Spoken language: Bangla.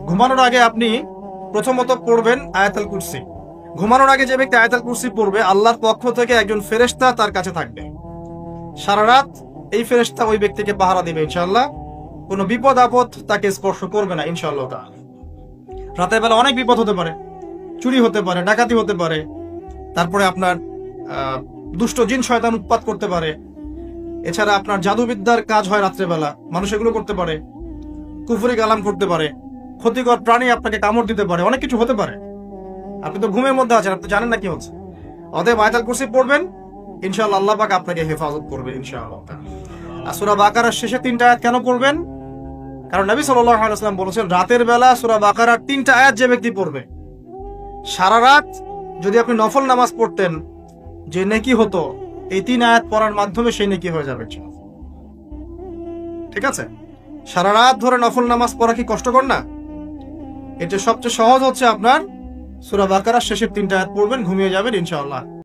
ঘুমানোর আগে আপনি প্রথমত পড়বেন আয়াতুল কুরসি। ঘুমানোর আগে যে ব্যক্তি আয়াতুল কুরসি পড়বে, আল্লাহর পক্ষ থেকে একজন ফেরেশতা তার কাছে থাকবে সারা রাত। এই ফেরেশতা ওই ব্যক্তিকে পাহারা দিবে ইনশাআল্লাহ। কোনো বিপদ আপদ তাকে স্পর্শ করবে না ইনশাআল্লাহ। রাতের বেলা অনেক বিপদ হতে পারে, চুরি হতে পারে, ডাকাতি হতে পারে, তারপরে আপনার দুষ্ট জিন শয়তান উৎপাত করতে পারে। এছাড়া আপনার জাদুবিদ্যার কাজ হয় রাত্রেবেলা, মানুষ এগুলো করতে পারে, কুফরি কালাম করতে পারে, ক্ষতিকর প্রাণী আপনাকে কামড় দিতে পারে, অনেক কিছু হতে পারে। আপনি তো ঘুমের মধ্যে আছেন, আপনি জানেন না কি হচ্ছে। অতএব আয়াতুল কুরসি পড়বেন, ইনশাআল্লাহ আল্লাহ পাক আপনাকে হেফাজত করবে ইনশাআল্লাহ। আর সূরা বাকারার শেষে 3টা আয়াত কেন পড়বেন? কারণ নবী সাল্লাল্লাহু আলাইহি ওয়াসাল্লাম বলেছেন, রাতের বেলা সূরা বাকারার 3টা আয়াত যে ব্যক্তি পড়বে, সারা রাত যদি আপনি নফল নামাজ পড়তেন যে নেকি হতো, এই 3 আয়াত পড়ার মাধ্যমে সেই নেকি হয়ে যাবে। ঠিক আছে? সারা রাত ধরে নফল নামাজ পড়া কি কষ্টকর না? এটা সবচেয়ে সহজ হচ্ছে আপনার সূরা বাকারার শেষের 3টা আয়াত পড়বেন, ঘুমিয়ে যাবেন ইনশাআল্লাহ।